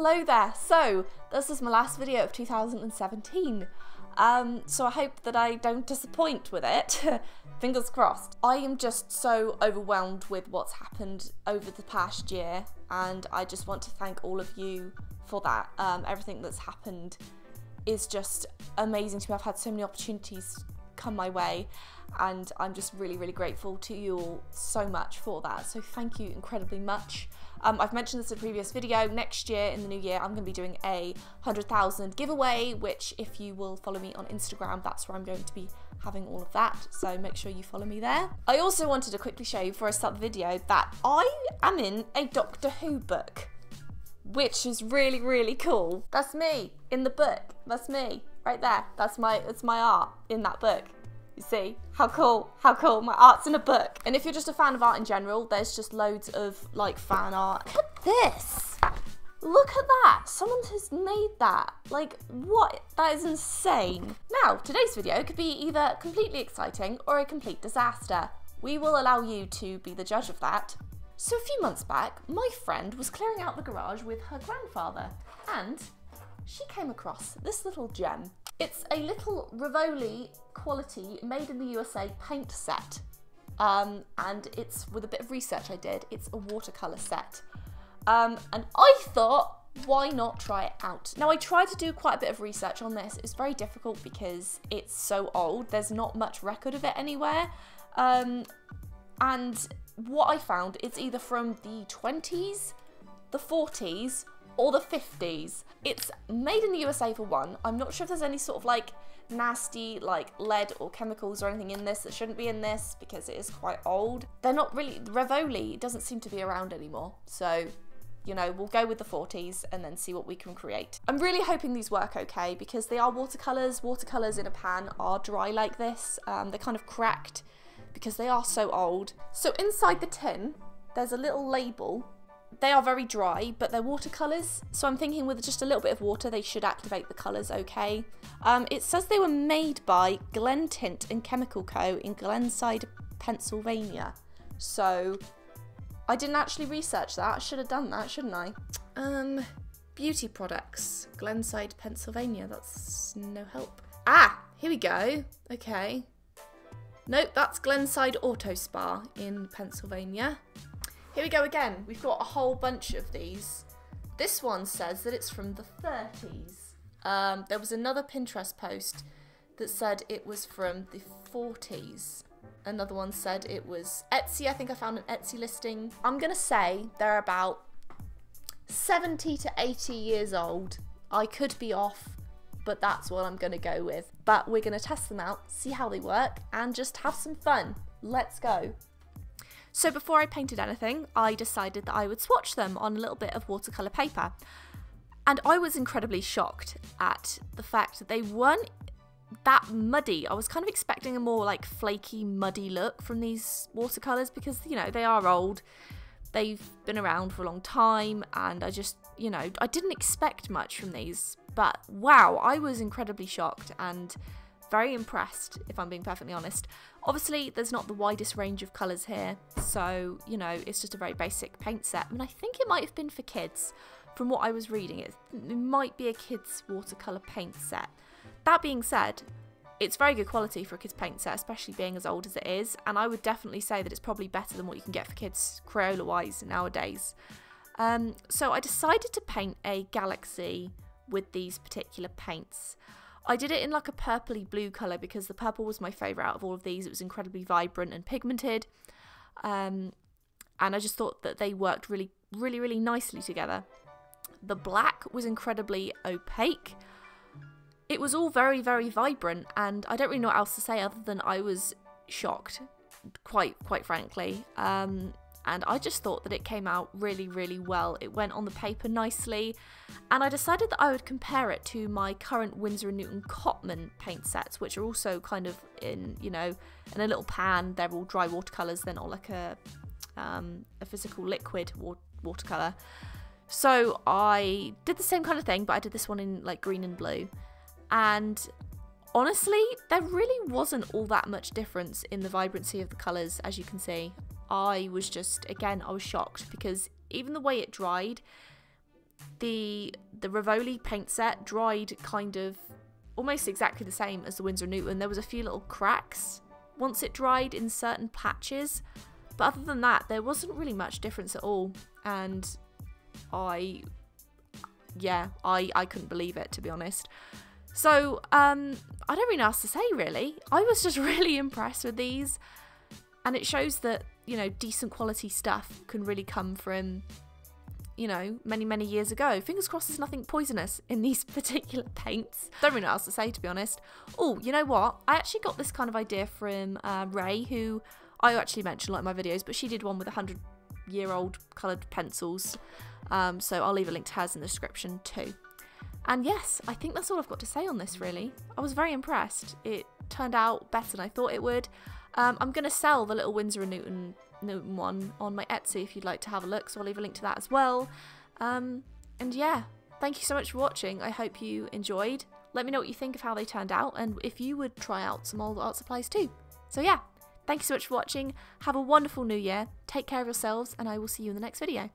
Hello there. So this is my last video of 2017. So I hope that I don't disappoint with it. Fingers crossed. I am just so overwhelmed with what's happened over the past year, and I just want to thank all of you for that. Everything that's happened is just amazing to me. I've had so many opportunities come my way, and I'm just really grateful to you all so much for that. So thank you incredibly much. I've mentioned this in a previous video. Next year, in the new year, I'm going to be doing a 100,000 giveaway, which if you will follow me on Instagram, that's where I'm going to be having all of that. So make sure you follow me there. I also wanted to quickly show you before I start the video that I am in a Doctor Who book, which is really cool. That's me in the book. That's me right there. It's my art in that book. You see, how cool, my art's in a book. And if you're just a fan of art in general, there's just loads of like fan art. Look at this, look at that, someone has made that. Like, what? That is insane. Now, today's video could be either completely exciting or a complete disaster. We will allow you to be the judge of that. So a few months back, my friend was clearing out the garage with her grandfather, and she came across this little gem. It's a little Rivoli quality made in the USA paint set, and it's, with a bit of research I did, it's a watercolour set, and I thought, why not try it out? Now, I tried to do quite a bit of research on this. It's very difficult because it's so old, there's not much record of it anywhere, and what I found, it's either from the 20s, the 40s, or the 50s. It's made in the USA for one. I'm not sure if there's any sort of like nasty like lead or chemicals or anything in this that shouldn't be in this because it is quite old. They're not really, Rivoli doesn't seem to be around anymore. So, you know, we'll go with the 40s and then see what we can create. I'm really hoping these work okay because they are watercolours. Watercolours in a pan are dry like this. They're kind of cracked because they are so old. So inside the tin, there's a little label. They are very dry, but they're watercolours, so I'm thinking with just a little bit of water they should activate the colours okay. It says they were made by Glen Tint and Chemical Co. in Glenside, Pennsylvania. So I didn't actually research that. I should have done that, shouldn't I? Beauty products, Glenside, Pennsylvania. That's no help. Ah, here we go. Okay. Nope, that's Glenside Auto Spa in Pennsylvania. Here we go again. We've got a whole bunch of these. This one says that it's from the 30s. There was another Pinterest post that said it was from the 40s. Another one said it was Etsy. I think I found an Etsy listing. I'm gonna say they're about 70 to 80 years old. I could be off, but that's what I'm gonna go with. But we're gonna test them out, see how they work, and just have some fun. Let's go. So before I painted anything, I decided that I would swatch them on a little bit of watercolour paper. And I was incredibly shocked at the fact that they weren't that muddy. I was kind of expecting a more like flaky, muddy look from these watercolours because, you know, they are old. They've been around for a long time, and I just, you know, I didn't expect much from these. But wow, I was incredibly shocked and very impressed, if I'm being perfectly honest. Obviously, there's not the widest range of colours here, so, you know, it's just a very basic paint set. I mean, I think it might have been for kids. From what I was reading, it might be a kids' watercolour paint set. That being said, it's very good quality for a kids' paint set, especially being as old as it is, and I would definitely say that it's probably better than what you can get for kids Crayola-wise nowadays. So I decided to paint a galaxy with these particular paints. I did it in like a purpley blue colour because the purple was my favourite out of all of these. It was incredibly vibrant and pigmented, and I just thought that they worked really nicely together. The black was incredibly opaque. It was all very vibrant, and I don't really know what else to say other than I was shocked, quite frankly. And I just thought that it came out really well. It went on the paper nicely, and I decided that I would compare it to my current Winsor and Newton paint sets, which are also kind of in, you know, in a little pan. They're all dry watercolours, they're not like a physical liquid watercolour. So I did the same kind of thing, but I did this one in like green and blue, and honestly, there really wasn't all that much difference in the vibrancy of the colours, as you can see. I was just, again, I was shocked because even the way it dried, the Rivoli paint set dried kind of almost exactly the same as the Winsor and Newton. There was a few little cracks once it dried in certain patches, but other than that there wasn't really much difference at all, and I couldn't believe it, to be honest. So I don't really know what else to say, really. I was just really impressed with these, and it shows that, you know, decent quality stuff can really come from, you know, many years ago. Fingers crossed there's nothing poisonous in these particular paints. Don't really know what else to say, to be honest. Oh, you know what? I actually got this kind of idea from Ray, who I actually mentioned a lot in my videos, but she did one with 100-year-old coloured pencils. So I'll leave a link to hers in the description too. And yes, I think that's all I've got to say on this, really. I was very impressed. It turned out better than I thought it would. I'm going to sell the little Winsor and Newton one on my Etsy if you'd like to have a look, so I'll leave a link to that as well. And yeah, thank you so much for watching. I hope you enjoyed. Let me know what you think of how they turned out, and if you would try out some old art supplies too. So yeah, thank you so much for watching. Have a wonderful new year. Take care of yourselves, and I will see you in the next video.